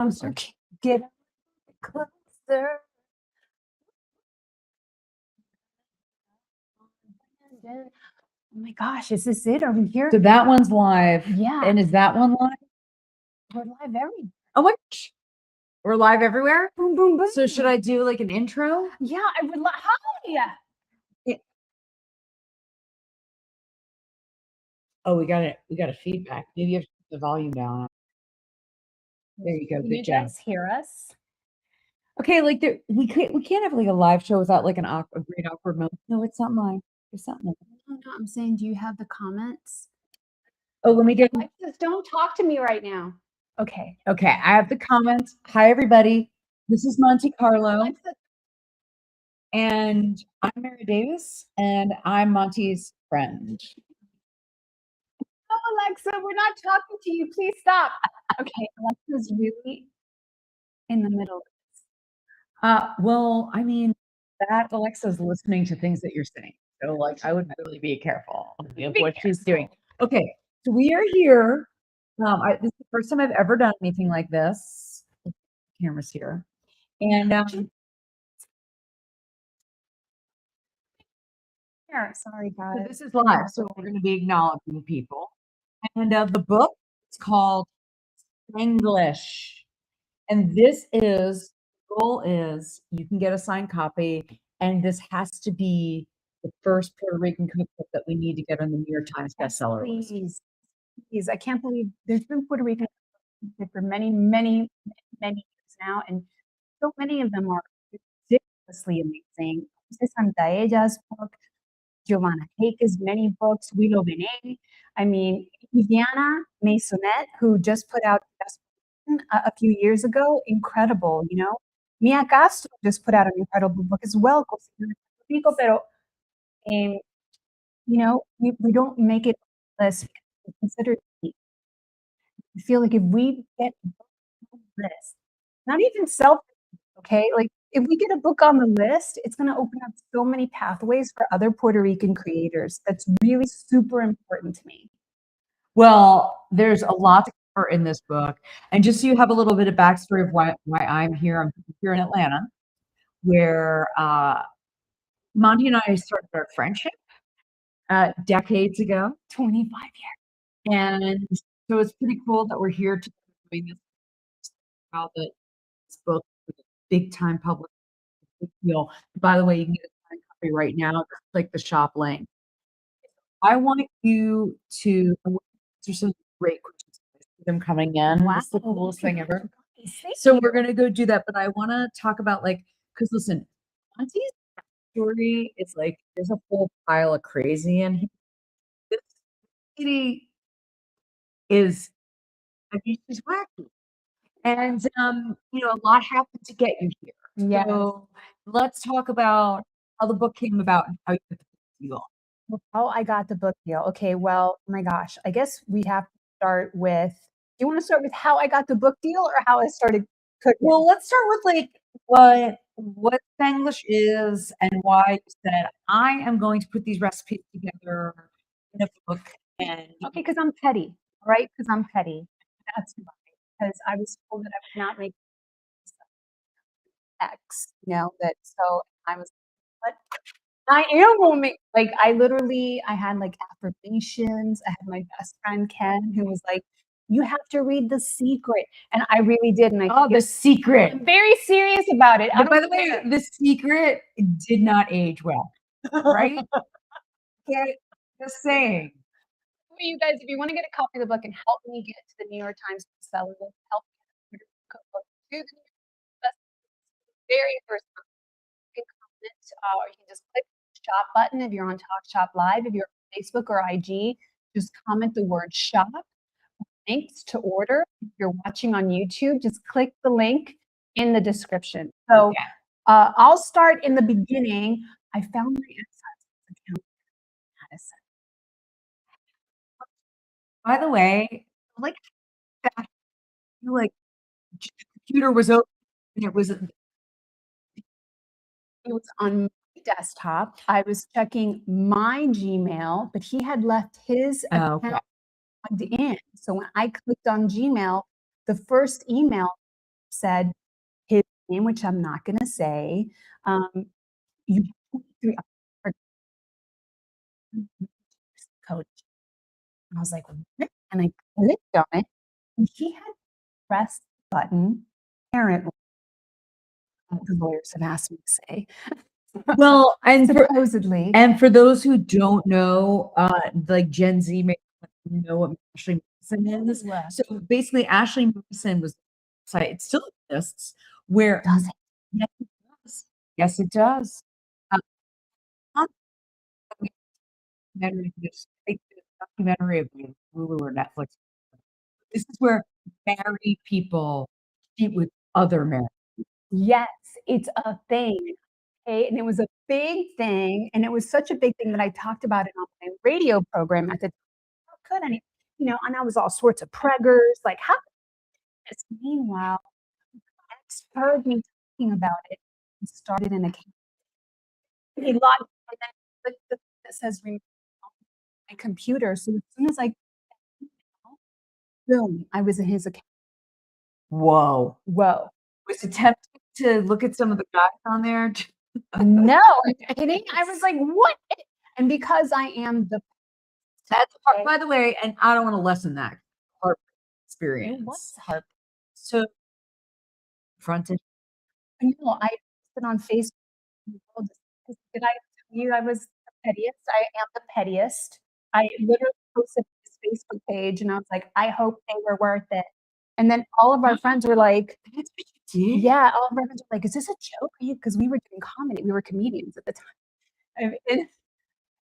Closer. Get closer. Oh my gosh, is this it? Are we here? So that one's live. Yeah. And is that one live? We're live everywhere. Oh my gosh. We're live everywhere? Boom, boom, boom. So should I do like an intro? Yeah, I would love. Hi. Oh, we got a feedback. Maybe you have to put the volume down. There you go. Can Good you job. guys hear us? Okay, like we can't have like a live show without like a great awkward moment. No, it's not live. It's not live. No, I'm saying, do you have the comments? Oh, let me get. Alexis, don't talk to me right now. Okay. Okay, I have the comments. Hi, everybody. This is Monti Carlo, Alexis, and I'm Mary Davis, and I'm Monty's friend. no, Alexa, we're not talking to you. Please stop. Okay, Alexa's really in the middle. Well, I mean, that Alexa's listening to things that you're saying. So, like, I would really be careful of what she's doing. Okay, so we are here. This is the first time I've ever done anything like this. Camera's here. And Sorry, so guys. this is live, so we're going to be acknowledging people. And the book is called Spanglish. And this is, the goal is you can get a signed copy, and this has to be the first Puerto Rican cookbook that we need to get on the New York Times bestseller list. Please, I can't believe there's been Puerto Rican for many, many, many years now, and so many of them are ridiculously amazing. Jose Santaella's book, Giovanna Hake's many books, Willow Benet. I mean, Viviana Maisonet, who just put out a few years ago, incredible, you know. Mia Castro just put out an incredible book as well, Cocina de Puerto Rico, pero, you know, we don't make it less considered. I feel like if we get a book on the list, not even self, okay, like if we get a book on the list, it's going to open up so many pathways for other Puerto Rican creators. That's really super important to me. Well, there's a lot to cover in this book. And just so you have a little bit of backstory of why I'm here in Atlanta, where Monty and I started our friendship decades ago. 25 years. And so it's pretty cool that we're here to doing this about this book with a big time public deal. By the way, you can get a signed copy right now. Just click the shop link. I want you to. There's some great questions. Them coming in. Wow. That's the coolest thing ever. Thank So you. we're gonna go do that, but I want to talk about like, because listen, Auntie's story is like there's a whole pile of crazy in here. This lady is, I mean, she's wacky. And you know, a lot happened to get you here. Yes. So let's talk about how the book came about and how you got the deal. How I got the book deal. Okay, well, oh my gosh, I guess we have to start with. Do you want to start with how I got the book deal or how I started cooking? Well, let's start with like what Spanglish is and why you said I am going to put these recipes together in a book. And Okay, because I'm petty, right? Because I'm petty. That's why. Because I was told that I would not make X, you know, that so I was, but I am woman. Like I literally, I had like affirmations. I had my best friend Ken, who was like, "You have to read The Secret," and I really did. And I oh, The Secret. I'm very serious about it. But by the way, The Secret did not age well, right? Okay, just saying. You guys, if you want to get a copy of the book and help me get to the New York Times bestseller list, help me get the cookbook to the New York Times bestseller, very first one. You can comment, or you can just click the shop button if you're on TalkShopLive. If you're on Facebook or IG, just comment the word shop. Links to order. If you're watching on YouTube, just click the link in the description. So I'll start in the beginning. I found my ex-husband's account in Madison. By the way, like that, like the computer was open and it was on my desktop. I was checking my Gmail, but he had left his account plugged in. So when I clicked on Gmail, the first email said his name, which I'm not gonna say, you have 23 hours coach. And I was like, "What?" And I clicked on it, and he had pressed the button, apparently, the lawyers have asked me to say, Well, supposedly. and for those who don't know, like Gen Z may not know what Ashley Madison is. Ooh. So basically, Ashley Madison was site, it still exists, where Does it? yes, it does. Yes, it does. On documentary, just take the documentary of Hulu or Netflix. This is where married people cheat with other married. Yes, it's a thing, okay, and it was a big thing, and it was such a big thing that I talked about it on my radio program at the time. How could any, and I was all sorts of preggers, like, how could this? Meanwhile, ex heard me talking about it and started an account. He logged and then clicked the thing that says remove on my computer, so as soon as I boom, I was in his account. Whoa. Whoa. Was it tempting to look at some of the guys on there? No, are you kidding? I was like, "What?" And because I am the That's by the way, and I don't wanna lessen that heart it experience. was hard. So fronted No, I posted on Facebook. Did I tell you I was the pettiest? I am the pettiest. I literally posted this Facebook page, and I was like, "I hope they were worth it." And then all of our friends were like, that's what you did? yeah, all of our friends were like, "Is this a joke? Are you?" Because we were doing comedy, we were comedians at the time. And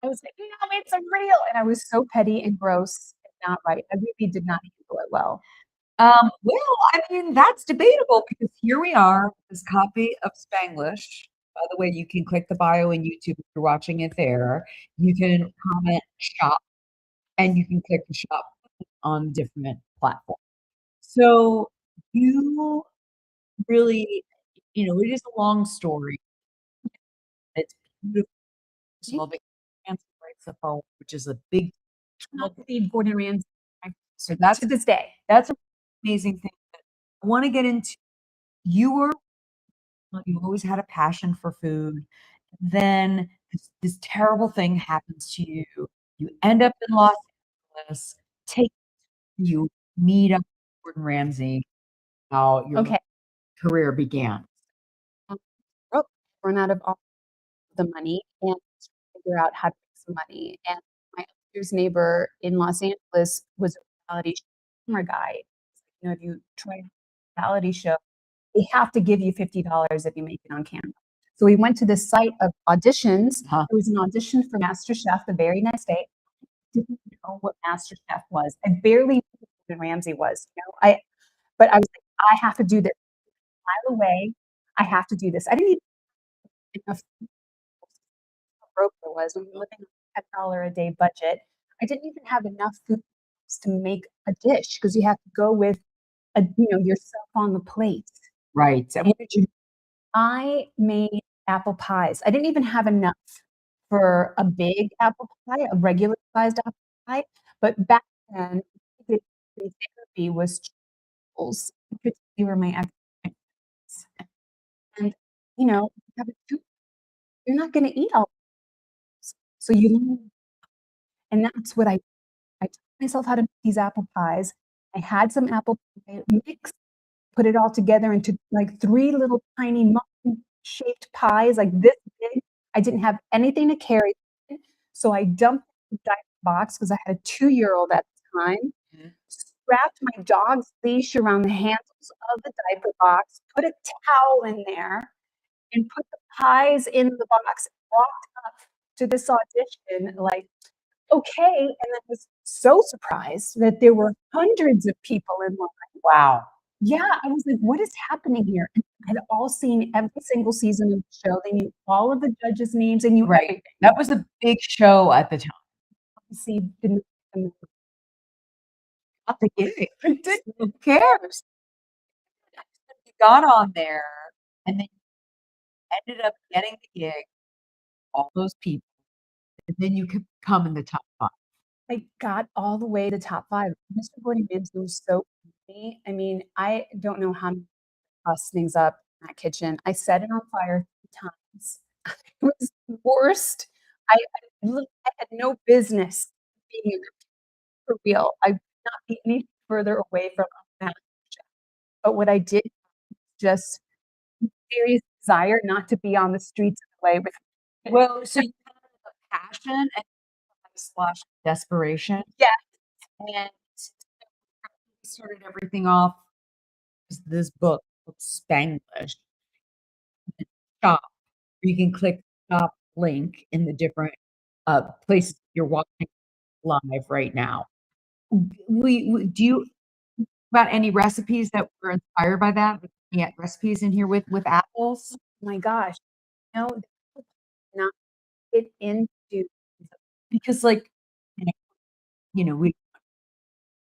I was like, "No, it's a real," and I was so petty and gross and not right. I really did not handle it well. Well, I mean, that's debatable because here we are with this copy of Spanglish. By the way, you can click the bio in YouTube if you're watching it there. You can comment shop, and you can click the shop on different platforms. So you really, it is a long story. It's beautiful. First of all, the Ramsay writes the poem, which is a big Not Steve Gordon Ramsay, so that's to this day. that's an amazing thing that I wanna get into. You were you always had a passion for food. Then this terrible thing happens to you. You end up in Los Angeles, take you meet up with Gordon Ramsay, how your Okay. career began. Broke, run out of all the money and figure out how to make some money. And my upstairs neighbor in Los Angeles was a reality camera guy. If you try a reality show, they have to give you $50 if you make it on camera. So we went to this site of auditions. Huh. There was an audition for MasterChef the very next day. Didn't know what MasterChef was. I barely knew who Gordon Ramsay was. But I was like, I have to do this. Mile away, I have to do this. I didn't even have enough how broke I was. We were living on a $10 a day budget. I didn't even have enough food to make a dish because you have to go with yourself on the plate. Right. And what did you I made apple pies. I didn't even have enough for a big apple pie, a regular sized apple pie, but back then, the therapy was Cheetos, because they were my ex, and, you have a tooth, you're not gonna eat all those, so you learn, and that's what I taught myself how to make these apple pies. I had some apple pie mix, put it all together into, like, 3 little tiny muffin-shaped pies, like this big. I didn't have anything to carry, so I dumped the diaper box because I had a 2-year-old at the time, Mhm. strapped my dog's leash around the handles of the diaper box, put a towel in there, and put the pies in the box, and walked up to this audition like, "Okay," and then was so surprised that there were hundreds of people in line. wow. Yeah, I was like, "What is happening here?" And had all seen every single season of the show. They knew all of the judges' names, they knew Right. everything. That was a big show at the time. Obviously, didn't Not the gig. did Who cares? You got on there and then ended up getting the gig, all those people, and then you could come in the top 5. I got all the way to top 5. Mr. Gordon Ramsay was so funny. I mean, I don't know how bust things up in that kitchen. I set it on fire 3 times. It was the worst. I had no business being in there for real. I could not be any further away from that. But what I did just serious desire not to be on the streets of LA with Well, so you had a passion and slash desperation, yeah, and started everything off with this book called Spanglish Shop. You can click shop link in the different, places you're watching live right now. We do you about any recipes that were inspired by that? Yeah, recipes in here with apples? my gosh, you know, not get into Because, like, you know we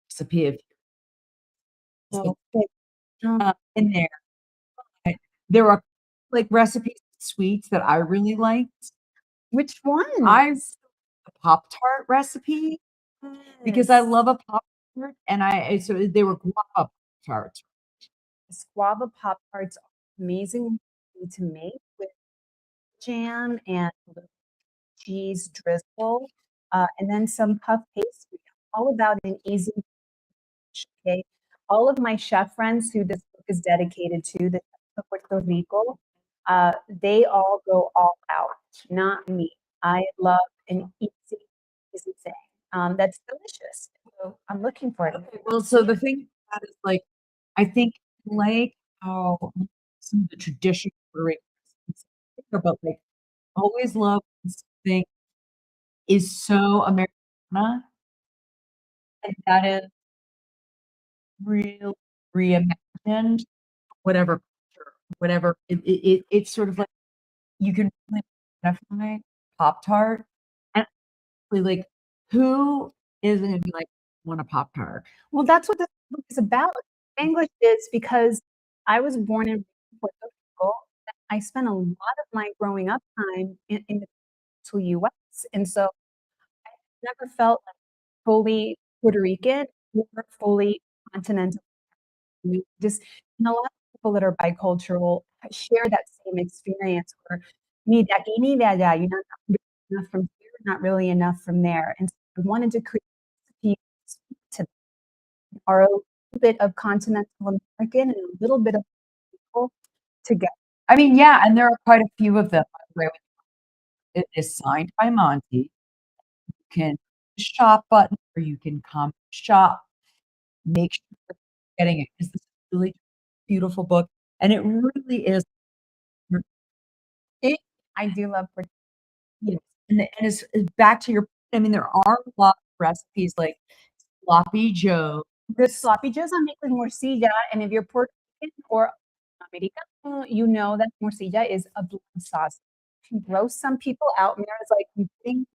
recipe of no, no, in there. But there are, like, recipes of sweets that I really liked. which I ones? a Pop-Tart recipe because I Yes. love a Pop-Tart, and so they were guava Pop-Tarts. Guava Pop Tarts are amazing to make with jam and a little cheese drizzle, and then some puff pastry. All about an easy dish, okay? All of my chef friends who this book is dedicated to, the chefs of Puerto Rico, they all go all out, not me. I love an easy thing, that's delicious. So I'm looking for it. Okay, well, so the thing about it is, like, I think, like, how some of the traditional Puerto Rican recipes but, like, always love when something is so Americana, and that is real reimagined, whatever culture, whatever it's sort of like you can really identify Pop-Tart, and really, like, who isn't gonna be like, "Want a Pop-Tart?" Well, that's what this book is about. English is because I was born in Puerto Rico. I spent a lot of my growing up time in the continental US, and so I never felt like fully Puerto Rican or fully continental. Just and a lot of people that are bicultural share that same experience where ni de aquí ni de allá, you're not really enough from here, not really enough from there, and so I wanted to create recipes to are a little bit of continental American and a little bit of local together. I mean, yeah, and there are quite a few of them, by the way. It is signed by Monty. You can shop button or you can come shop. Make sure you're getting it because this is a really beautiful book, and it really is It I do love Puerto yes, and it's back to your I mean, there are a lot of recipes like sloppy joes. the sloppy joes I make with morcilla, and if you're Puerto Rican or Americano, you know that morcilla is a blood sauce. Can gross some people out, and there's like, you think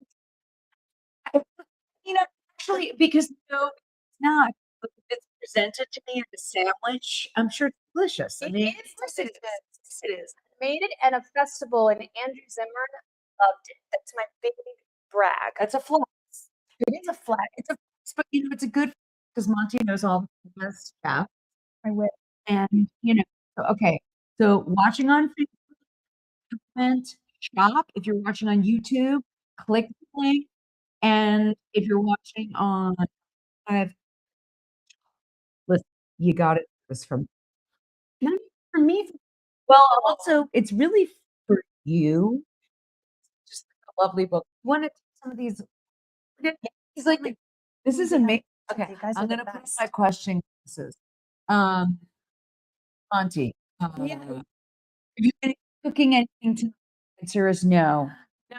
You know, actually, because, it's not, but if it's presented to me in a sandwich, I'm sure it's delicious. I it mean, is of course it is. delicious. Of course it is. Made it at a festival, and Andrew Zimmern loved it. That's my big brag. That's a flex. It is a flag. It's a flex, but, it's a good because Monty knows all the best stuff, I wish. and, so, okay, so watching on Facebook, shop. If you're watching on YouTube, click the link, and if you're watching on Live, listen, you got it. This from Not even for me. well, also, it's really for you. Just a lovely book. Wanna take some of these he's like, "This is Yeah. ama" okay, You guys are I'm the gonna put on best. my question glasses. Um, Auntie, Yeah. have you been cooking anything tonight? Answer is no. No,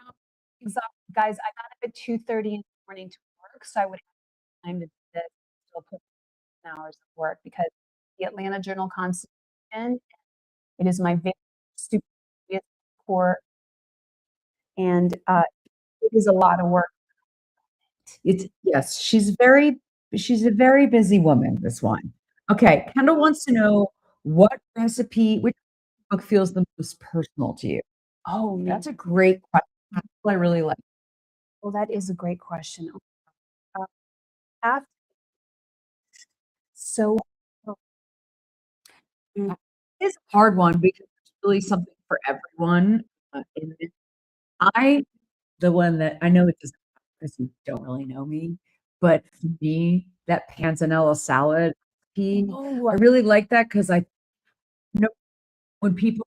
exhausted. Guys, I got up at 2:30 in the morning to work, so I would have time to do this, still put in hours of work because the Atlanta Journal-Constitution, it is my very super core, and, it is a lot of work. It's yes, she's a very busy woman, this one. Okay, Kendall wants to know which book feels the most personal to you? Oh, man. That's a great question. That's what I really like. Well, that is a great question. Uh, after so It's a hard one because there's really something for everyone, in it. I the one that I know it doesn't because you don't really know me, but for me, that panzanella salad tea, Oh, I really like that because I know when people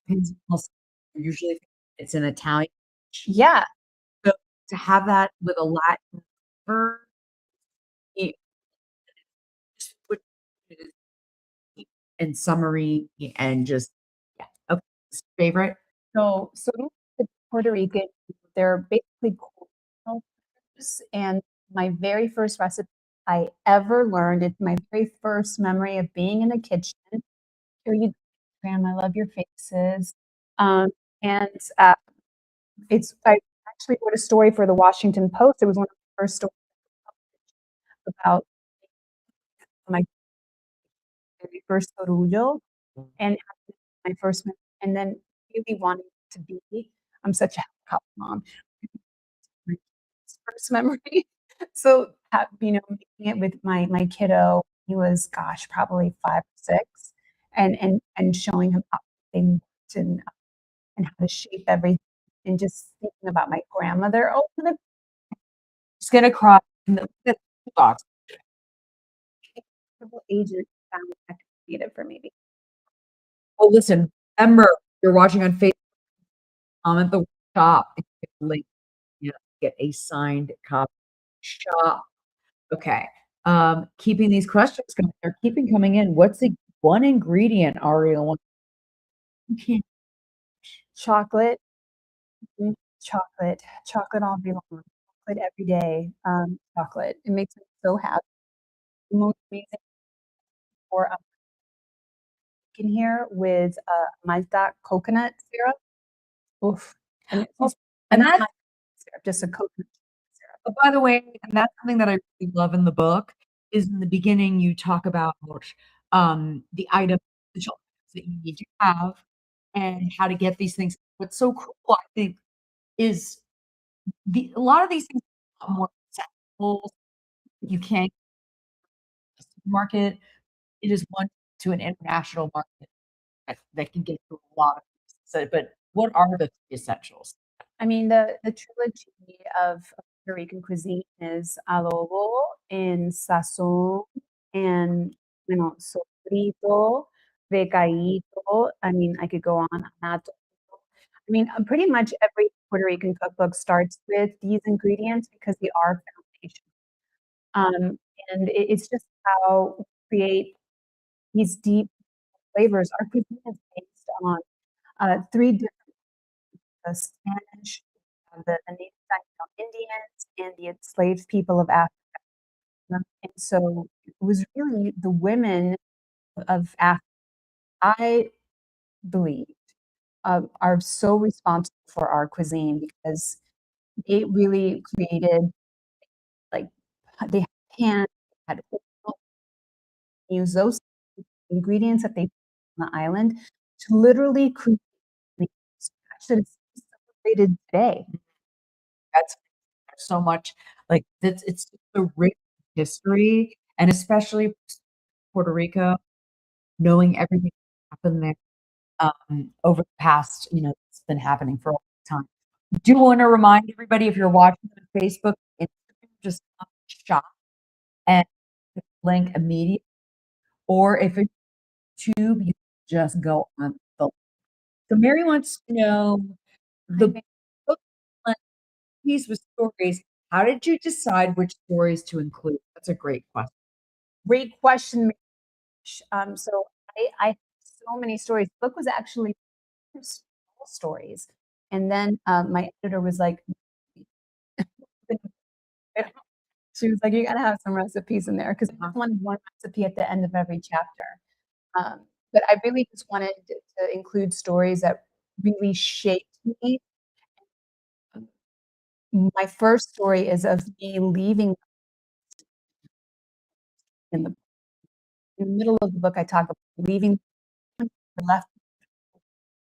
panzanella salad, usually it's an Italian dish. yeah. So to have that with a Latin flavor, it just put it in summary and just yeah. Okay, favorite? So the Puerto Rican, they're basically cold noodles, and my very first recipe I ever learned, it's my very first memory of being in the kitchen. Here you go, Graham, I love your faces. Um, and, I actually wrote a story for the Washington Post. It was one of the first stories about my very first orgullo and my first memory, and then really wanting to be I'm such a helicopter mom. First memory. So, making it with my kiddo, he was, gosh, probably 5 or 6, and showing him how they worked and how to shape everything, and just thinking about my grandmother. Oh, the Just gonna cry in the box. incredible agent found that creative for me. Oh, listen, remember, you're watching on Facebook, comment the shop and get the link, you know, get a signed copy. Shop. Okay. Keeping these questions coming, they're keeping coming in. What's the one ingredient, Ariel, you can't Chocolate, chocolate, chocolate all day long, chocolate every day, chocolate. It makes me so happy. The most amazing for in here with, Malta coconut syrup. Oof, and oh, it's and not that's Malta syrup, just a coconut syrup. oh, by the way, and that's something that I really love in the book, is in the beginning, you talk about, the items, essential items that you need to have and how to get these things. What's so cool, I think, is the a lot of these things are more accessible. You can't get to the supermarket. It is one to an international market that can get you a lot of things. So, but what are the essentials? I mean, the trilogy of Puerto Rican cuisine is adobo and sazon and, sofrito, recadito. I mean, I could go on. Natto. I mean, pretty much every Puerto Rican cookbook starts with these ingredients because they are foundation. And it's just how we create these deep flavors. Our cuisine is based on, 3 different the Spanish, the native Taino Indians, and the enslaved people of Africa. And so it was really the women of Africa, I believe, are so responsible for our cuisine because they really created, like, they had pan, had oil, use those ingredients that they on the island to literally create the scratch that is celebrated today. That's there's so much like it's just a rich history, and especially Puerto Rico, knowing everything that happened there, over the past, it's been happening for a long time. Do wanna remind everybody if you're watching on Facebook, Instagram, just shop and link immediately, or if it's YouTube, you just go on the so Mary wants to know I the mean, book piece with stories, how did you decide which stories to include? That's a great question. great question. So I have so many stories. The book was actually small stories, and then, my editor was like, she was like, "You gotta have some recipes in there," 'cause I Uh-huh. just wanted one recipe at the end of every chapter. But I really just wanted to include stories that really shaped me. My first story is of me leaving in the middle of the book, I talk about leaving left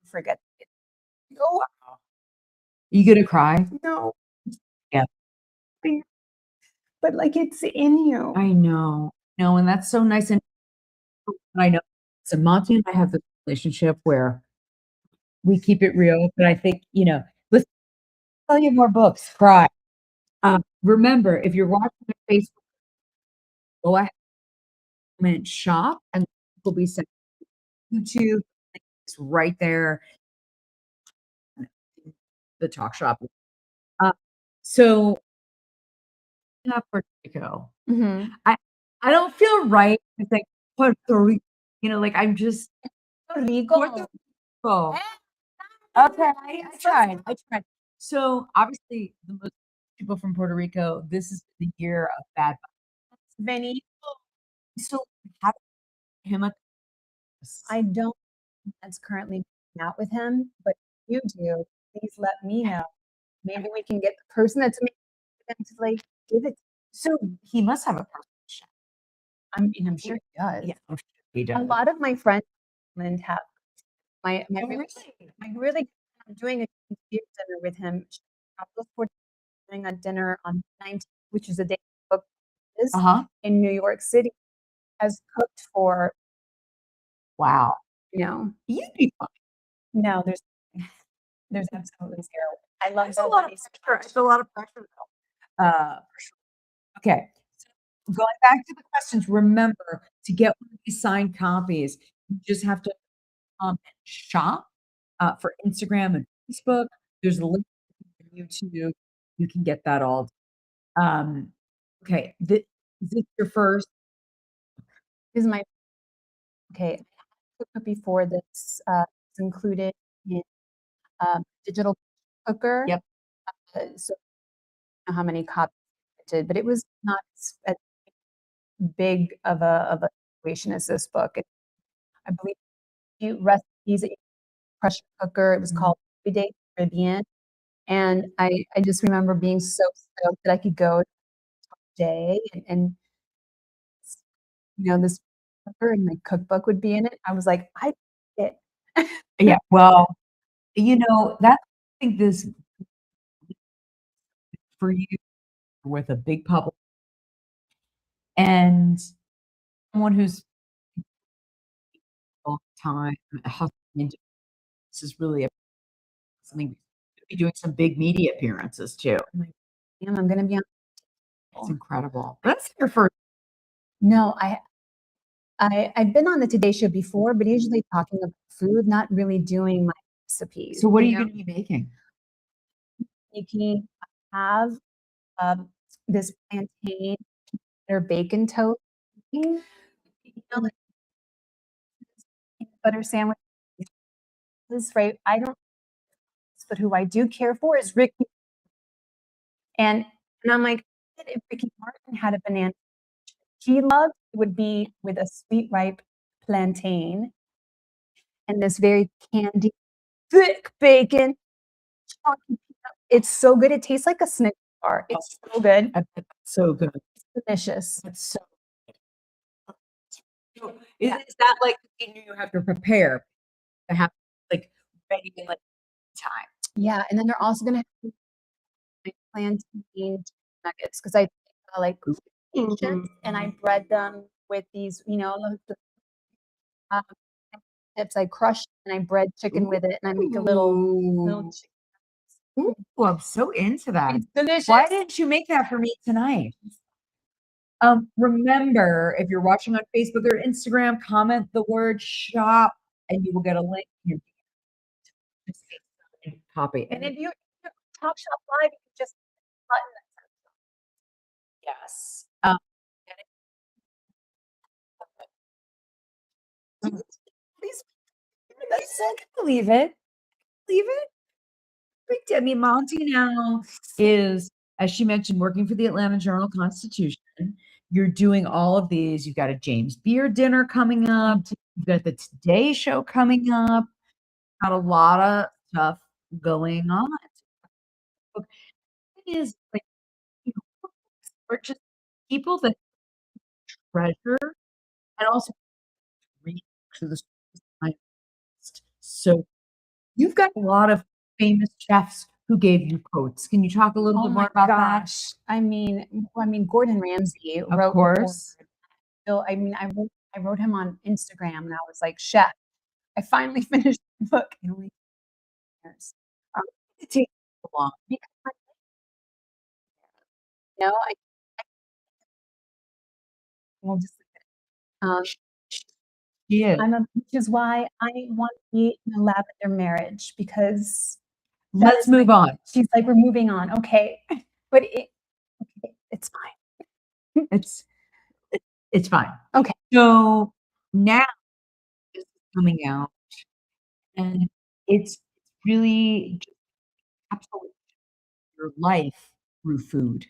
forget it. Oh, Wow. You gonna cry? no, Yeah, but, like, it's in you. I know. No, and that's so nice, and I know. So Monty and I have this relationship where we keep it real, but I think, let's tell you more books, cry. Remember, if you're watching on Facebook, go ahead and shop, and will be sent to YouTube. It's right there, the Talk Shop. Uh, so not Puerto Rico. Mhm. I I don't feel right to say Puerto Rico, like I'm just Puerto Puerto Rico. Rico. Eh, Okay, I tried. So, obviously, the most people from Puerto Rico, this is the year of bad Benny, vibes. So, have him a I don't think that's currently going out with him, but if you do, please let me know. Maybe we can get the person that's making them to, like, give it. so he must have a personal chef. I mean, I'm sure he does. Yeah, I'm sure he A does. lot of my friends in England have my Oh, really really? I really I'm doing a Thanksgiving dinner with him. I look forward to doing a dinner on the 19th, which is the day the book is Uh-huh. in New York City, has cooked for, Wow. you know You'd be fine. no, there's absolutely 0. I love There's a lot of nobody so pressure. much. It's a lot of pressure, though. For sure. Okay. So going back to the questions, remember to get one of these signed copies, you just have to shop for Instagram and Facebook. There's a link to YouTube. You can get that all. Um, okay. Is this your first? This is my okay, cookbook before this, is included in, digital cooker, Yep. so I don't know how many copies I did, but it was not as big of a situation as this book. I believe few recipes that you pressure cooker. It was Mhm. called Everyday Caribbean, and I just remember being so stoked that I could go day and this cooker and my cookbook would be in it. I was like, "I did it." Yeah. Well, I think this for you with a big public and someone who's all the time hustling into this is really something be doing some big media appearances too. I'm like, "Damn, I'm gonna be on." It's incredible. That's your first. No, I've been on the Today Show before, but usually talking about food, not really doing my recipes, So what are you gonna be making? You can have, this plantain or bacon toast, like peanut butter sandwich. This is right. I don't, but who I do care for is Ricky. And and I'm like, if Ricky Martin had a banana he loved, it would be with a sweet ripe plantain and this very candy, thick bacon, chalky peanut. It's so good. It tastes like a Snickers bar. It's so good. I bet that's so good. It's delicious. That's so so is that like you have to prepare to have, like, ready in, like, time? Yeah, and then they're also gonna have my plantain chicken nuggets because I like Asians and I bred them with these, the um, chips. I crushed and I bred chicken with it, and I make a little Ooh. Ooh, I'm so into that. It's delicious. Why didn't you make that for me tonight? Remember, if you're watching on Facebook or Instagram, comment the word "shop" and you will get a link in your copy. And if you Top Shop Live, you can just button Yes. Please, I can believe it. Believe it. I mean, Monty now is, as she mentioned, working for the Atlanta Journal-Constitution. You're doing all of these. You've got a James Beard dinner coming up. You've got the Today Show coming up. Got a lot of stuff going on. Look, it is like, we're just people that treasure and also read to the scientist. So you've got a lot of famous chefs who gave you quotes. Can you talk a little Oh bit my more about that? gosh. I mean, Gordon Ramsay Of wrote course. Bill, I mean, I wrote him on Instagram and I was like, "Chef, I finally finished the book in only 2 years. It takes so long because I will just She is. which is why I want to be in a lavender marriage because that Let's is my move on. she's like, "We're moving on." Okay. But it's fine. It's it's fine. Okay. So now this is coming out, and it's really just encapsulating your life through food.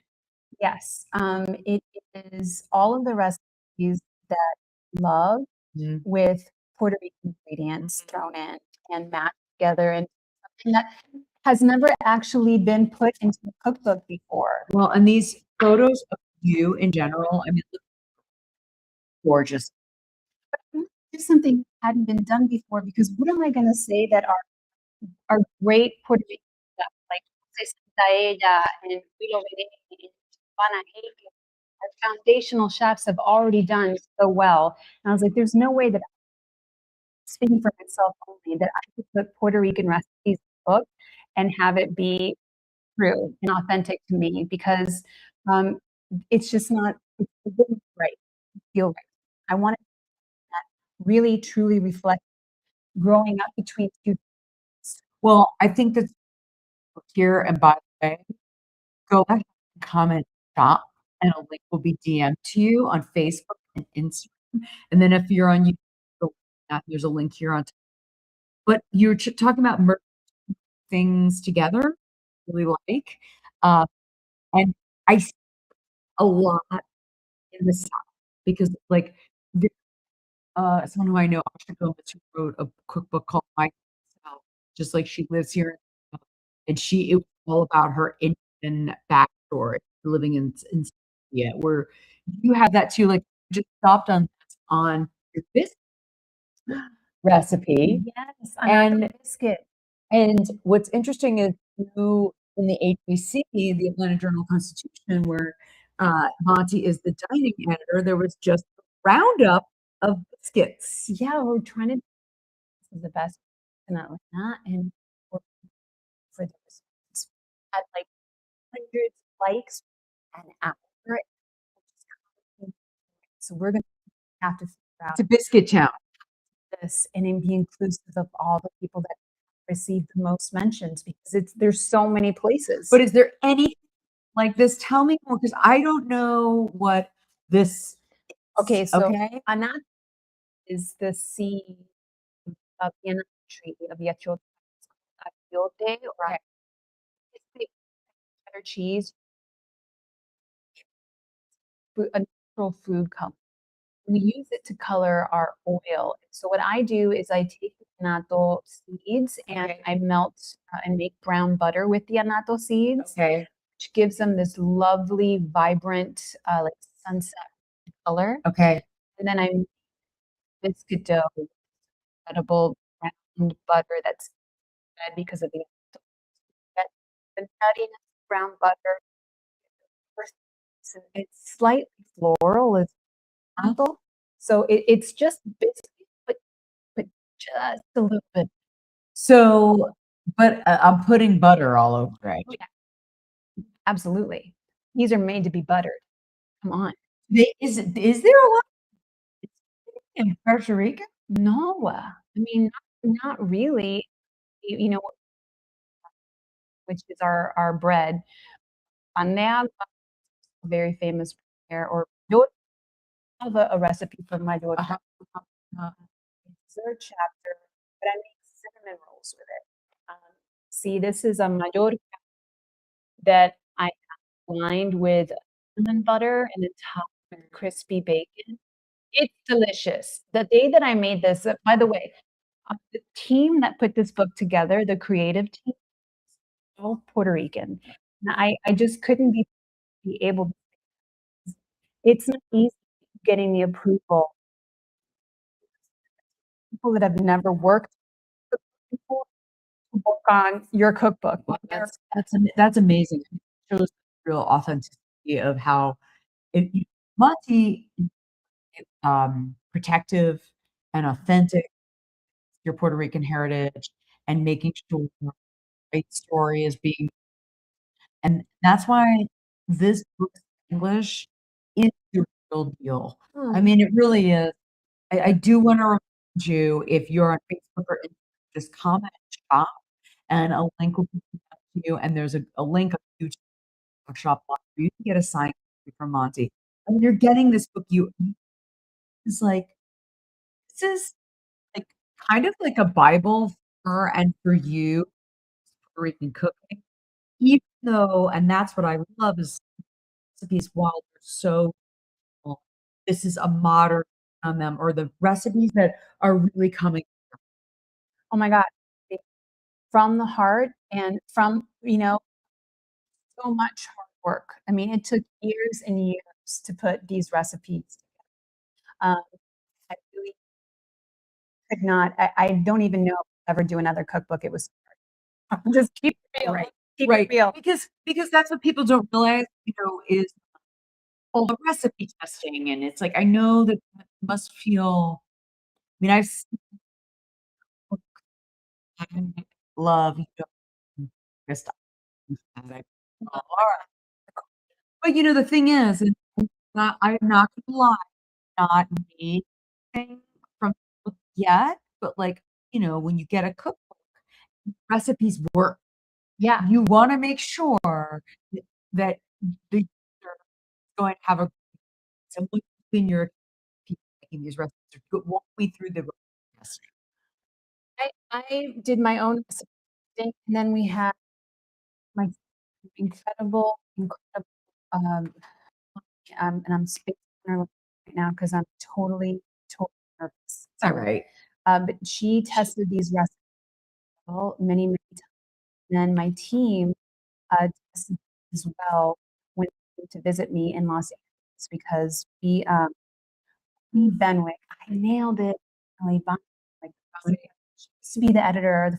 Yes. It is all of the recipes that I love Mm. with Puerto Rican ingredients thrown in and mashed together and something that has never actually been put into a cookbook before. Well, and these photos of you in general, I mean, look gorgeous. Just something that hadn't been done before because what am I gonna say that our great Puerto Rican chefs like Jose Santaella and Guido Rene and Giovanna Hayek, our foundational chefs have already done so well. And I was like, there's no way that speaking for myself only, that I could put Puerto Rican recipes in a book and have it be true and authentic to me because um, it's just not, it wouldn't right, feel right. I want it to really truly reflect growing up between two. Well, I think that's here, and by the way, go ahead and comment shop, and a link will be DM'd to you on Facebook and Instagram, and then if you're on YouTube, there's a link here on but you're talking about merging things together, really like, uh, and I see a lot in the South because, like, the someone who I know, Asha Gomez, who wrote a cookbook called My South, just like she lives here, in the South, and it was all about her Indian backstory living in India, where you have that too, like, you just stopped on your biscuit recipe, Yes, and another biscuit. and what's interesting is you in the HBC, the Atlanta Journal-Constitution, where, Monty is the dining editor, there was just a roundup of biscuits. Yeah, we're trying to this is the best in Atlanta, and for this, it's had like hundreds of likes an hour. So we're gonna have to figure out It's a biscuit town. this and then be inclusive of all the people that receive the most mentions because there's so many places. But is there anything like this? Tell me more, because I don't know what this Okay, is, so okay? anat is the seed of the anat tree of yachote achiote or Okay. basically cheddar cheese, a natural food color. We use it to color our oil. So what I do is I take the annatto seeds and Okay. I melt and make brown butter with the annatto seeds, Okay. which gives them this lovely, vibrant, like sunset color. Okay. And then I make biscuit dough, with incredible browned butter that's red because of the annatto. Get the nuttiness of brown butter. It's slightly floral as annatto. So it's just biscuit, but just a little bit. So, but, I'm putting butter all over it. Oh, yeah, absolutely. These are made to be buttered. Come on. Is there a lot in Puerto Rico? No, I mean, not really. You know, which is our bread. Paneagua, very famous here, or yo have a recipe from my daughter. Uh-huh, uh-huh. Dessert chapter, but I make cinnamon rolls with it. See, this is a mayor that I lined with cinnamon butter and then topped with crispy bacon. It's delicious. The day that I made this, by the way, the team that put this book together, the creative team, all Puerto Rican. And I just couldn't be able it's not easy getting the approval. People that have never worked with before to work on your cookbook. Well, that's amazing. It shows real authenticity of how it Monty, protective and authentic, your Puerto Rican heritage and making sure the right story is being and that's why this book's English is the real deal. I Mm. mean, it really is. I do wanna remind you, if you're on Facebook or Instagram, just comment shop, and a link will be sent to you, and there's a link up to TalkShopLive where you can get a signed copy from Monty. And when you're getting this book, you it's like, this is, like, kind of like a Bible for her and for you, Puerto Rican cooking, even though and that's what I love is recipes, while they're so well, this is a modern on them or the recipes that are really coming Oh my god. From the heart and from, so much hard work. I mean, it took years and years to put these recipes. Um, I really could not I don't even know if I'll ever do another cookbook. It was just keep it real. right, Keep it right, real. because that's what people don't realize, is all the recipe testing, and it's like, I know that that must feel I mean, I've seen books I love, just but, the thing is, not I'm not gonna lie, not made anything from the book yet, but, like, when you get a cookbook, recipes work. Yeah. You wanna make sure that that the user is going to have a so what in your people making these recipes, or walk me through the recipe. I did my own recipe thing, and then we had my incredible, um, and I'm spacing on her right now because 'cause I'm totally nervous. It's alright. But she tested these recipes many, many times, and then my team, tested as well when they came to visit me in Los Angeles because Lee Benwick, I nailed it, Emily Bon like, she used to be the editor of the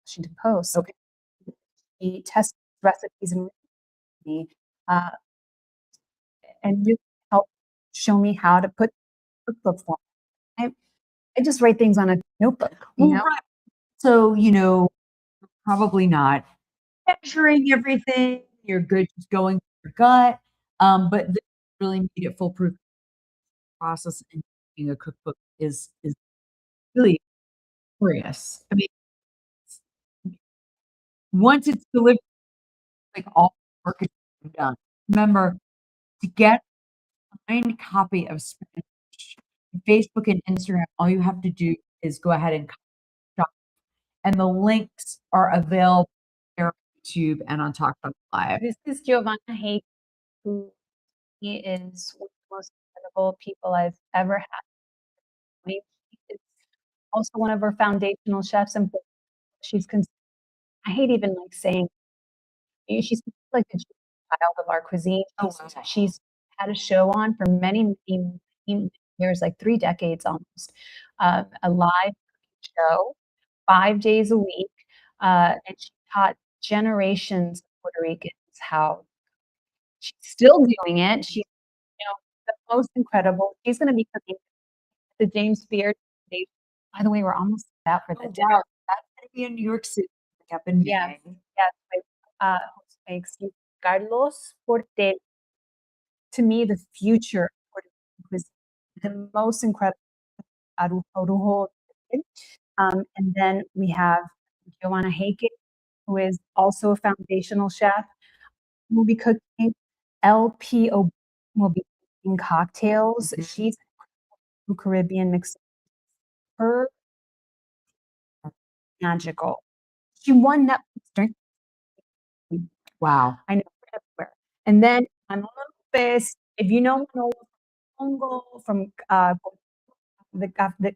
Washington Post. Okay. She tested recipes and me, uh, and really helped show me how to put cookbook form. I I just write things on a notebook, Well, right. So, probably not measuring everything, you're good just going with your gut, but this really made it foolproof process and making a cookbook is really curious. I mean, once it's delivered, like, all the work is done. Remember, to get a signed copy of Spanish, Facebook and Instagram, all you have to do is go ahead and shop, and the links are available there on YouTube and on TalkShop Live. This is Giovanna Hake, who he is one of the most incredible people I've ever had. She is also one of our foundational chefs, and she's I hate even, like, saying she's like the child of our cuisine. Oh, wow. She's had a show on for many, many, many years, like 3 decades almost, a live show, 5 days a week, and she taught generations of Puerto Ricans how she's still doing it. She's, you know, the most incredible. She's gonna be cooking the James Beard Foundation. By the way, we're almost out for the Oh, dinner. wow. That's gonna be in New York City, like, up in Yes, May. yes, excuse Carlos Porter, to me, the future of Puerto Rican cuisine, the most incredible Arujo. And then we have Joanna Hake, who is also a foundational chef, who will be cooking. LPO will be making cocktails. Mhm. She's a Caribbean mix. Her magical. She won Netflix Drink. Wow. I know everywhere. And then Manolo Lopez, if you know Manolo Congo from the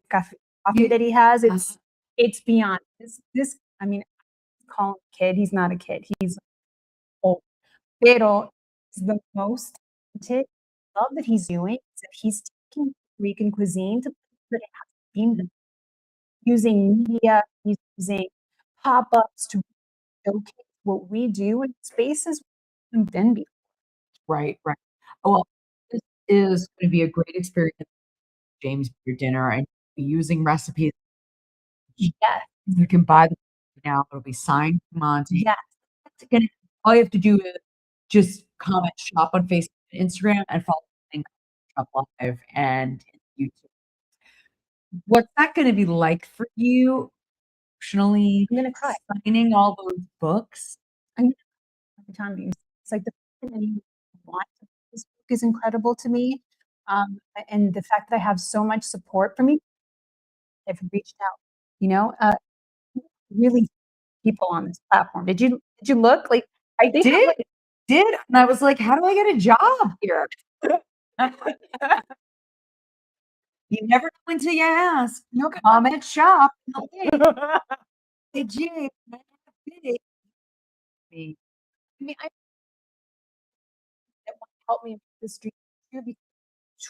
coffee You that he has, uh-huh. it's beyond this. I mean, call him a kid. He's not a kid. He's old. Pero is the most talented. Love that he's doing is that he's taking Rican cuisine to places that it hasn't been, using media, he's using pop-ups to showcase what we do in spaces we haven't been before. Right, right. Oh, well, this is gonna be a great experience, James, for your dinner, and using recipes Yes, You can buy the now, it'll be signed Monty. yes. It's gonna all you have to do is just comment shop on Facebook and Instagram and follow the link on Shop Live and YouTube. What's that gonna be like for you emotionally, I'm gonna cry. signing all those books? I'm gonna cry every time because it's like the fact that anyone wants this book is incredible to me. And the fact that I have so much support from me, have reached out, you know, really people on this platform. Did you look? Like, I they have, did, like and I was like, "How do I get a job here?" You never know until you ask. no Comment shop. comment. Hey, Jane, can I have bidding? Me. I mean, I that want to help me make this dream true because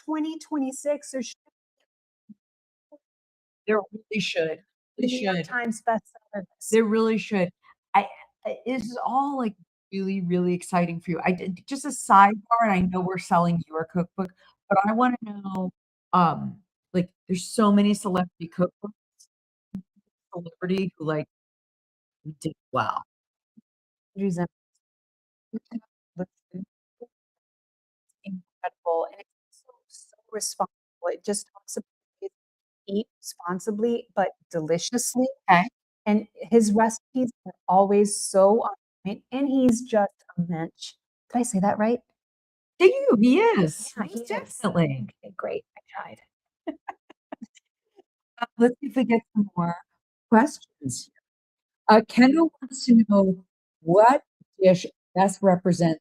2026, there should There really should. They be the New York should. Times bestseller list. They really should. I this is all, like, really, really exciting for you. I did just a sidebar, and I know we're selling your cookbook, but I wanna know, like, there's so many celebrity cookbooks, celebrity who, like, did well. Andrews and incredible, and it's so responsible. It just talks about kids eat responsibly, but deliciously, Okay. and his recipes are always so on point, and he's just a mensch. Did I say that right? Thank you, he is. Yeah, he Most is. definitely. Okay, great. I tried. Let's see if we get some more questions. Kendall wants to know what dish best represents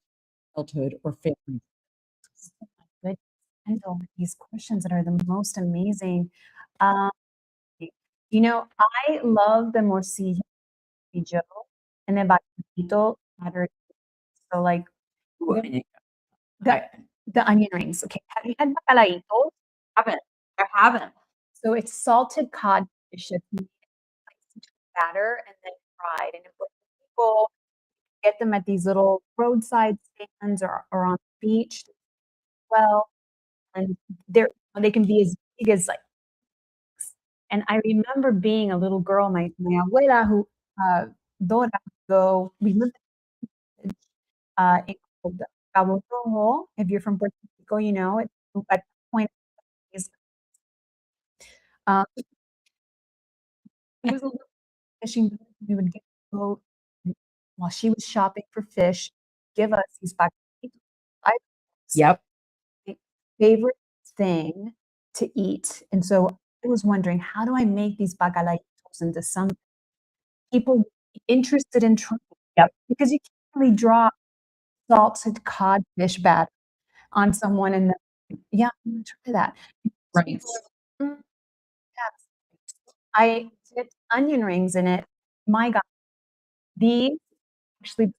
childhood or family. Oh my goodness, Kendall, these questions that are the most amazing. Um, I love the morcilla Joe and the bacalito battered. So, like, Ooh, the I the onion rings. Okay, have you had bacalaitos? haven't. I haven't. So it's salted codfish that's made into batter and then fried, and in Puerto Rico, get them at these little roadside stands or on the beach as well, and they can be as big as, like, and I remember being a little girl, my abuela who, Dora, we lived in Cabo Rojo. If you're from Puerto Rico, you know it. At that point, is it was a little fishing boat. We would get the boat while she was shopping for fish, give us these bacalaitos. I Yep. my favorite thing to eat, and so I was wondering, how do I make these bacalaitos into something people would be interested in trying? Yep. Because you can't really drop salted codfish batter on someone and then, "Yeah, I'm gonna try that." So Right. people are, "Mm, yes." I dipped onion rings in it. My god, these actually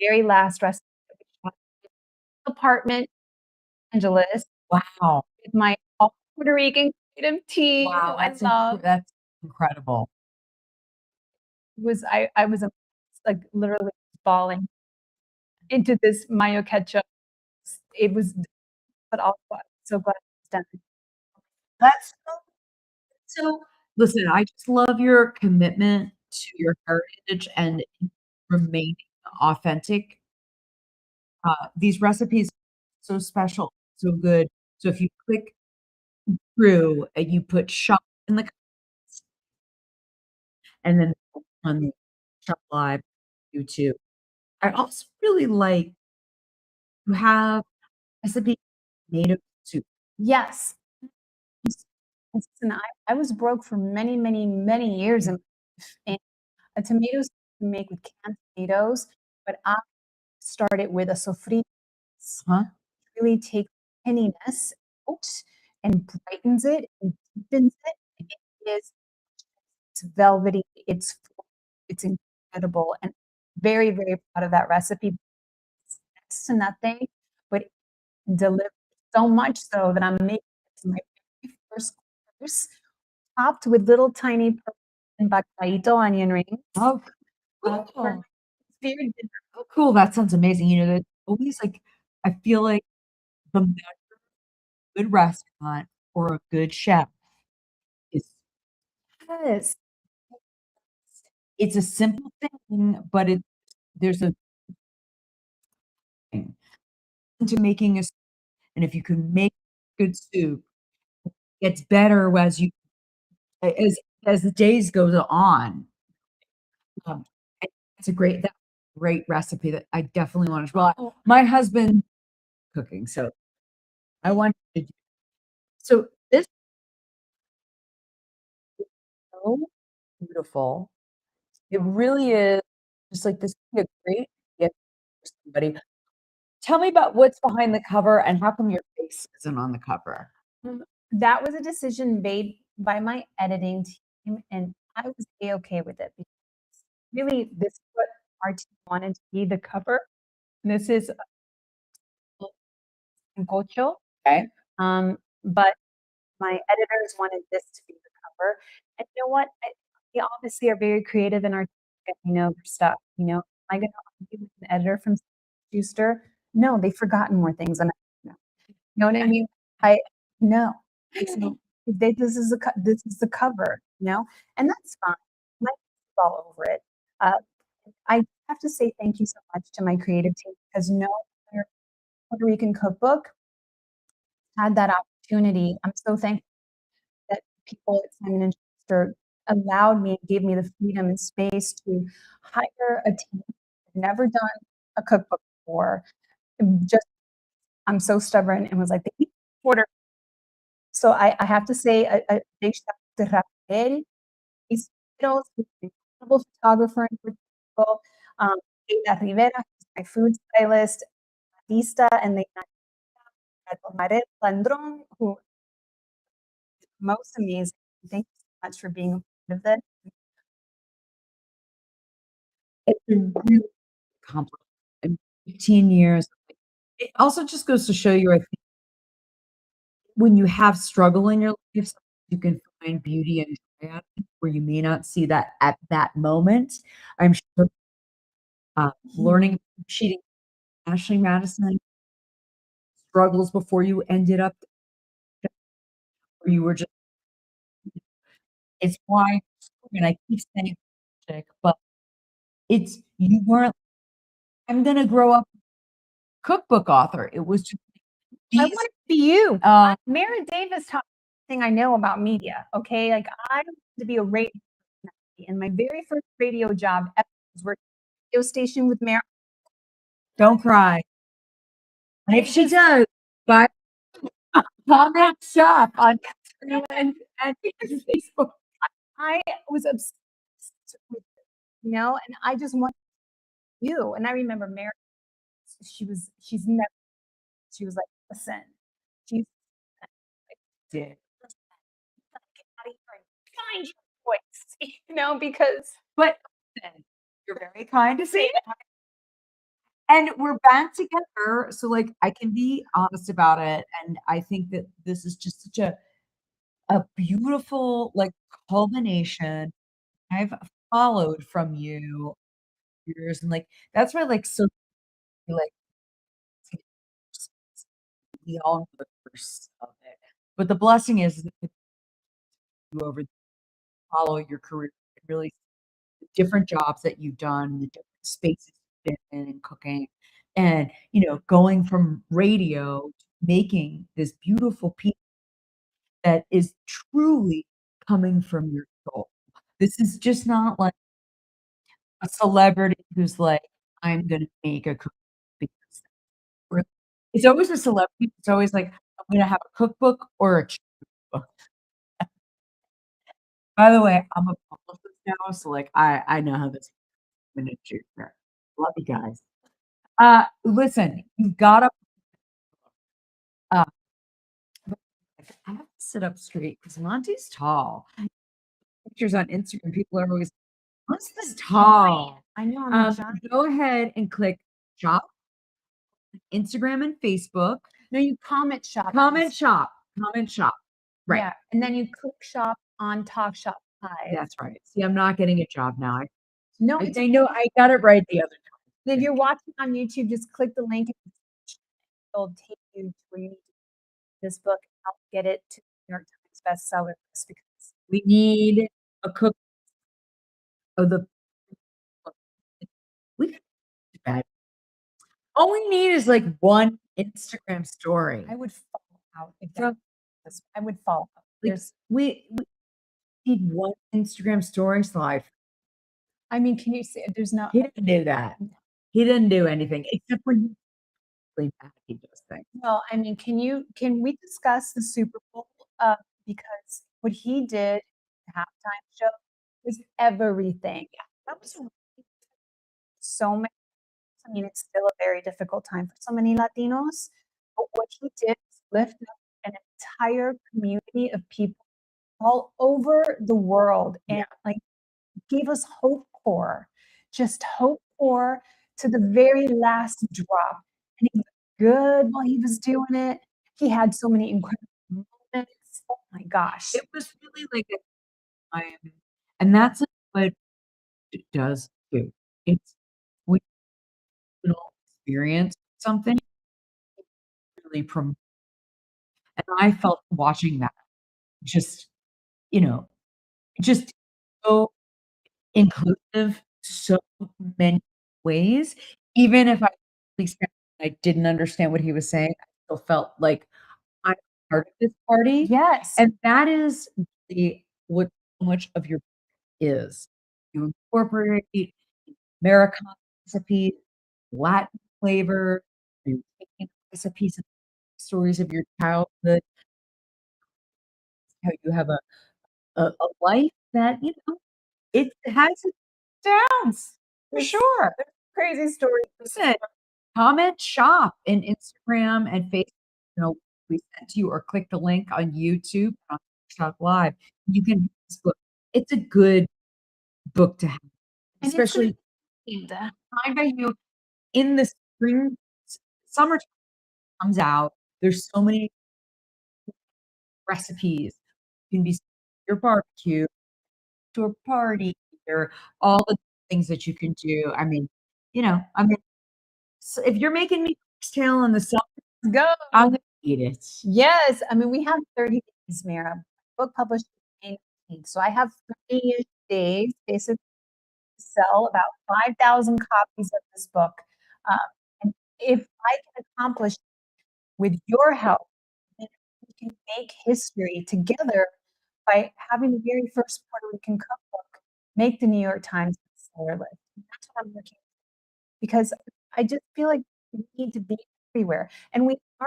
very last recipe that we shot apartment, Angeles, Wow. with my all Puerto Rican creative tea who Wow, I love. that's incredible. I was, like, literally falling into this mayo ketchup. It was but also I'm so glad it's done. That's so listen, I just love your commitment to your heritage and remaining authentic. These recipes so special, so good. So if you click through and you put shop in the comments and then on the Shop Live YouTube. I also really like to have recipe tomato soup. Yes. Listen, I was broke for many, many, many years in life, and a tomato soup you make with canned tomatoes, but I started with a sofrito. Huh? Really takes pinniness out and brightens it and deepens it, and it is it's velvety, it's incredible, and very, very proud of that recipe. It's next to nothing, but it delivers so much so that I'm making it to my very first course, topped with little tiny purple and bacalito onion rings, Oh, for cool. speared dinner. Oh, cool. That sounds amazing. You know, that always like I feel like the good restaurant or a good chef is Yes. It's a simple thing, but there's a thing to making a s and if you can make good soup, it gets better as you a as the days goes on. Um, and that's a great recipe that I definitely wanna try. Well, my husband cooking, so I want to do so this is so beautiful. It really is just like this would be a great gift for somebody. Tell me about what's behind the cover and how come your face isn't on the cover? Mm, that was a decision made by my editing team, and I was A-okay with it because really this is what our team wanted to be the cover. This is sancocho, Okay. but my editors wanted this to be the cover, and you know what? They obviously are very creative and artistic and they know their stuff, you know? Am I gonna argue with an editor from Schuster? No, they've forgotten more things than I know. You know what I mean? I no. So, this is the cover, you know? And that's fine. My all over it. Uh, I have to say thank you so much to my creative team because no other Puerto Rican cookbook had that opportunity. I'm so thankful that people at Simon& and Schuster allowed me and gave me the freedom and space to hire a team that never done a cookbook before. Just I'm so stubborn and was like, "They need order." So I have to say a big shout out to Rafael. He's Skittles, he's an incredible photographer in Puerto Rico. Sheila Rivera, who's my food stylist, Batista, and then Marel Landron, who is most amazing. Thank you so much for being a part of this. It's been really complicated in 15 years. It also just goes to show you, I think, when you have struggle in your life, sometimes you can find beauty and joy out of it where you may not see that at that moment. I'm sure, learning cheating Ashley Madison struggles before you ended up where you were just it's why and I keep saying chick, but it's you weren't, "I'm gonna grow up cookbook author." It was just I these, wanna be you. uh Mara Davis taught me everything I know about media, okay? Like, I wanted to be a radio personality, and my very first radio job ever was working at a radio station with Mara. don't cry. And if I she just does, buy comment shop on Instagram and Facebook. I was obsessed with it, you know, and I just want you, and I remember Mary, she's never she was like, "Listen, she's like, Did. listen, you gotta get out of here and find your voice," you know, because But listen, you're very kind to say that, and we're back together, so, like, I can be honest about it, and I think that this is just such a beautiful, like, culmination. I've followed from you years, and, like, that's why, like, so like, we all know the curse of it, but the blessing is that you over follow your career, really the different jobs that you've done, the different spaces you've been in cooking, and, going from radio to making this beautiful piece that is truly coming from your soul. This is just not like a celebrity who's like, "I'm gonna make a cookbook because" or it's always a celebrity, it's always like, "I'm gonna have a cookbook or a book." By the way, I'm a publicist now, so, like, I know how this miniature here. Love you guys. Listen, you've gotta uh, I have to sit up straight because Monty's tall. Pictures on Instagram, people are always, "What's this tall?" I know I'm a giant. Go ahead and click shop, Instagram and Facebook. No, you comment shop Comment shop, comment shop. Right, yeah, and then you click shop on TalkShopLive. that's right. See, I'm not getting a job now. No, I know I got it right the other if time. you're watching on YouTube, just click the link and it'll take you to where you need to this book, help get it to the New York Times bestseller list because We need a cook of the We could do that. All we need is, like, one Instagram story I would fall out if that from was I would fall out. like, we need one Instagram story slide. I mean, can you see there's no He didn't do that. He didn't do anything except when he's really bad, he does things. well, I mean, can we discuss the Super Bowl? Because what he did, the halftime show, was everything. That was So many I mean, it's still a very difficult time for so many Latinos, but what he did was lift up an entire community of people all over the world and, yeah. like, gave us hope for, just hope for to the very last drop, and he was good while he was doing it. He had so many incredible moments. Oh my gosh. It was really like a time and that's what it does too. It's when you don't experience something really and I felt watching that just, you know, just so inclusive so many ways. Even if I didn't understand what he was saying, I still felt like I'm part of this party, Yes. and that is the what so much of your is. You incorporate Americana recipes, Latin flavor, you're taking recipes and stories of your childhood, how you have a life that, it has its downs, for There's sure. crazy stories. Listen, comment, shop in Instagram and Facebook, we sent to you or click the link on YouTube on Talk Live. You can read this book. It's a good book to have, And it's gonna especially be the time by you in the spring, summertime comes out. There's so many recipes. You can be your barbecue to a party or all the things that you can do. So if you're making me oxtail in the summer, go. I'm gonna eat it. Yes, I mean, we have 30 days, Mira. Book published May 19th, so I have 30-ish days basically to sell about 5,000 copies of this book. Um, and if I can accomplish with your help, then we can make history together by having the very first Puerto Rican cookbook make the New York Times bestseller list. And that's what I'm looking because I just feel like we need to be everywhere, and we are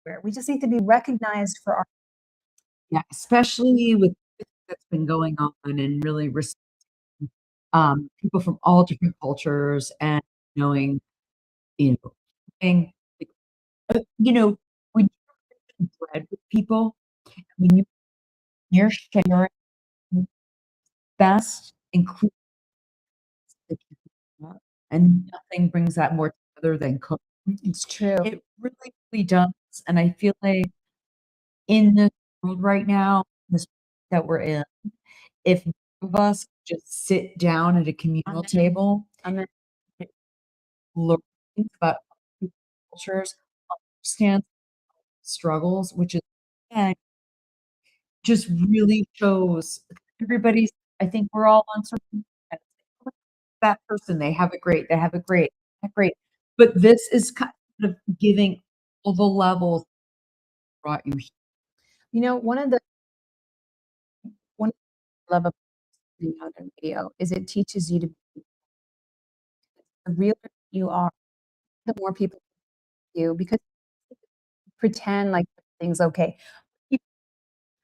everywhere. We just need to be recognized for our Yeah, especially with that's been going on and really people from all different cultures and knowing, thing, like, when you're bread with people, when you're sharing best include the people, and nothing brings that more together than cooking. It's true. It really, really does, and I feel like in this world right now, this that we're in, if both of us just sit down at a communal Amen. table, Amen. learn things about other cultures, understand struggles, which is again, just really shows everybody's I think we're all on certain that person, they have it great, they have it great, great. But this is kind of giving all the levels brought you here. One I love about being on the radio is it teaches you to be the realer you are, the more people you because pretend like everything's okay. You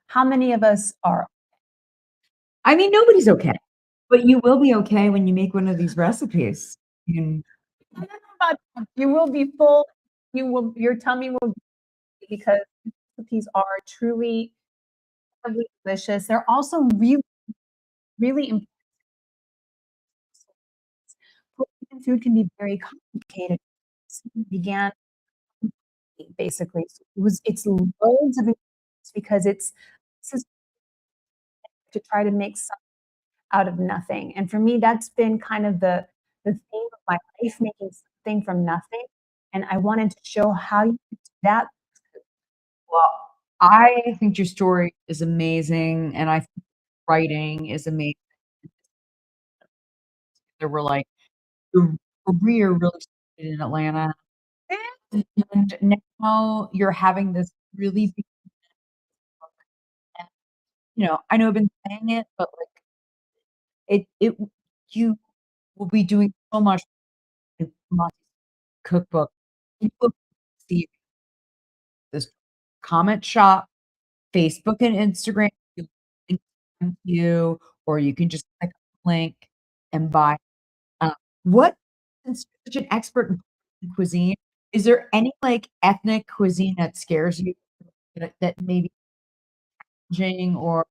how many of us are I mean, nobody's okay, but you will be okay when you make one of these recipes. And I don't know about that. You will be full, your tummy will be because recipes are truly incredibly delicious. They're also really, really important. Puerto food can be very complicated. It began basically. So it's loads of ingredients because this is to try to make something out of nothing. And for me, that's been kind of the theme of my life, making something from nothing. And I wanted to show how you could do that. well, I think your story is amazing, and I think writing is amazing. There were like career really started in Atlanta, and now you're having this really big and, I know I've been saying it, but, like, it you will be doing so much with Monty's cookbook. You will see this comment shop, Facebook and Instagram, you link you, or you can just click a link and buy. Uh, what since you're such an expert in cuisine, is there any, like, ethnic cuisine that scares you that maybe changing or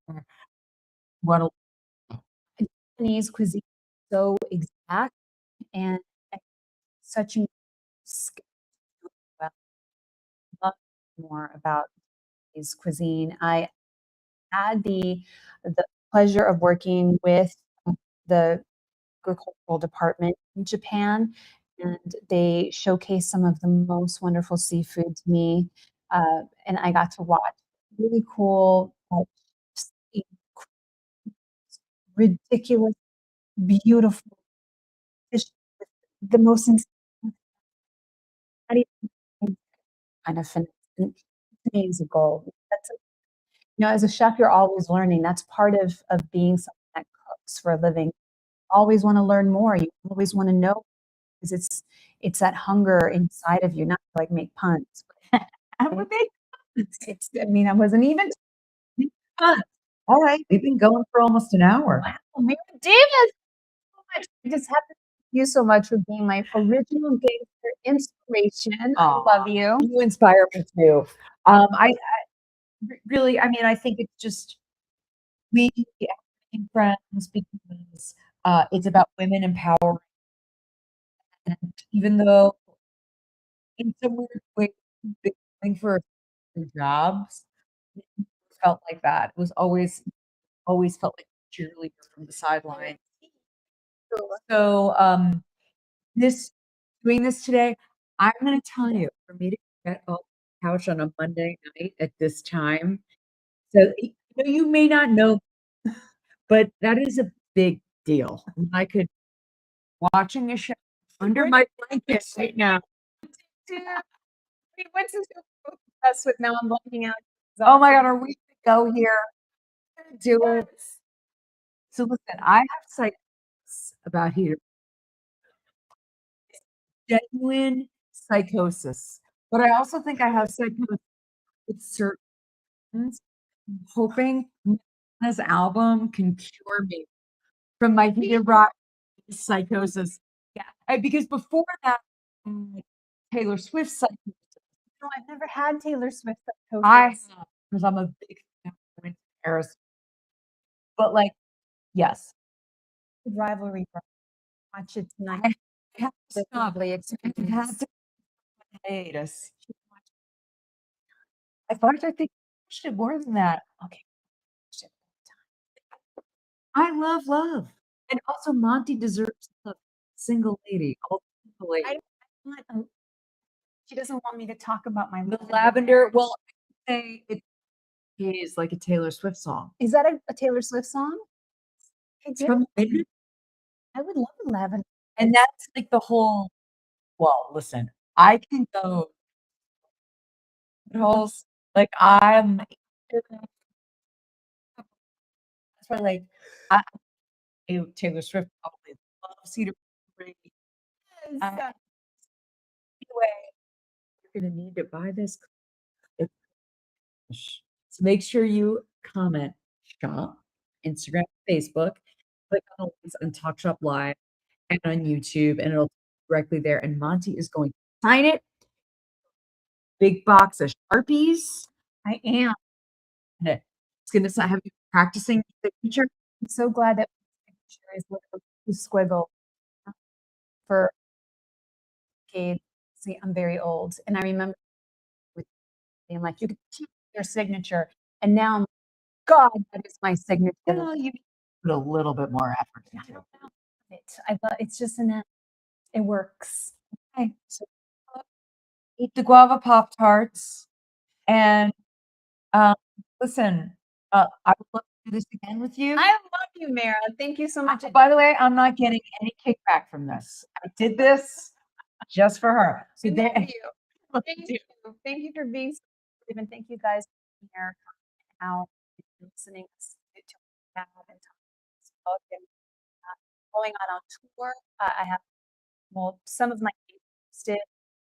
what Japanese cuisine is so exact and such a skill. Well, love more about his cuisine. I had the pleasure of working with the agricultural department in Japan, and they showcased some of the most wonderful seafood to me, and I got to watch really cool, like, just ridiculous, beautiful fish with the most not even kind of finesse, and to me is a goal. That's as a chef, you're always learning. That's part of being someone that cooks for a living. Always wanna learn more. You always wanna know because it's that hunger inside of you, not to, like, make puns. I would make it's I mean, I wasn't even Huh. All right, we've been going for almost an hour. wow, Mary Davis, so much. I just have to thank you so much for being my original gangster inspiration. I Aw, love you. you inspire me too. Really, I mean, I think it's just we became friends because, it's about women empowerment, and even though in some weird way we've been going for jobs, it felt like that. It was always felt like a cheerleader from the sideline. So, this doing this today, I'm gonna tell you, for me to get off the couch on a Monday night at this time, so, you may not know, but that is a big deal. And I could watching a show under my blanket right now. Yeah. Wait, what's this show we're obsessed with now? I'm blanking out. Oh my god, are we gonna go here? Do it. Yes. So listen, I have psychosis about here, genuine psychosis, but I also think I have psychosis with certain things. I'm hoping this album can cure me from my heated rock psychosis. Yeah, because before that, Taylor Swift psychosis, No, I've never had Taylor Swift I psychosis. have, 'cause I'm a big fan of Winter Paris, but, like, yes, Rivalry. Watch it tonight. I have to The stop. lovely I have experience. to hiatus. In fact, I think I watched it more than that. Okay. Shit. I love love, and also Monty deserves love. Single lady, I ultimately. don't want she doesn't want me to talk about my The lavender lavender, hair. well, I say it is like a Taylor Swift song. Is that a Taylor Swift song? I It's did from Midnight, I would love a lavender. and that's like the whole well, listen, I can go holes, like, that's why, like, I Taylor Swift probably loves Cedar Creek. Yes, Anyway, you're gonna need to buy this so make sure you comment, shop, Instagram, Facebook, click on the links on TalkShopLive and on YouTube, and it'll directly there, and Monty is going to sign it, big box of Sharpies, I am. and it's gonna have you practicing your signature. I'm so glad that my signature is with a squiggle for decades. See, I'm very old, and I remember with being like, "You can keep your signature," and now I'm God, that is my signature. Well, you put a little bit more effort I into it. don't know it. I thought it's just an it works. Okay, so eat the guava Pop Tarts, and, um, listen, I would love do this again with you. I love you, Mara. Thank you so much. By the way, I'm not getting any kickback from this. I did this just for her. So We there, love you. Thank you. Thank you for being so supportive, and thank you guys for being here out and listening to have and talk about this book and going on tour. I have some of my did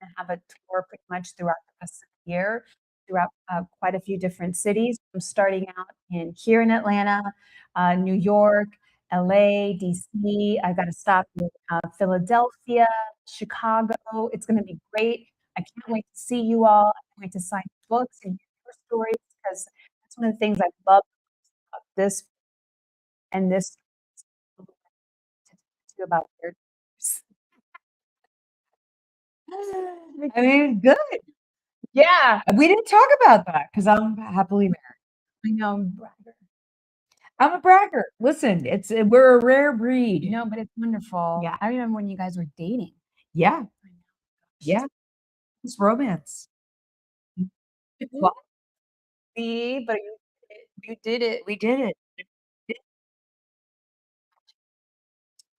and have a tour pretty much throughout the rest of the year, throughout quite a few different cities. I'm starting out here in Atlanta, New York, LA, DC. I got to stop in Philadelphia, Chicago. It's going to be great. I can't wait to see you all. I can't wait to sign books and hear your stories because that's one of the things I love about this and this to talk to about weird. I mean, good. Yeah, We didn't talk about that because I'm happily married. I know, bragger. I'm a bragger. Listen, we're a rare breed. No, but it's wonderful. Yeah. I remember when you guys were dating. Yeah. Yeah. It's romance. Well, See, but you did it. we did it.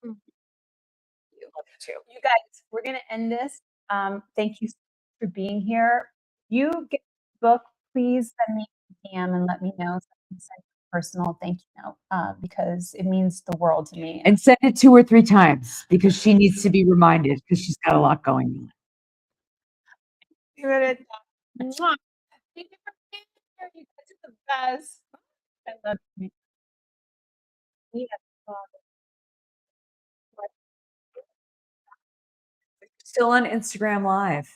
Mm. You love it too. You guys, we're gonna end this. Thank you so much for being here. You get the book, please send me a DM and let me know so I can send you a personal thank you note because it means the world to me. And send it 2 or 3 times because she needs to be reminded because she's got a lot going on. Mwah. Thank you for being here. You guys are the best. I love you. We have fun. Still on Instagram Live.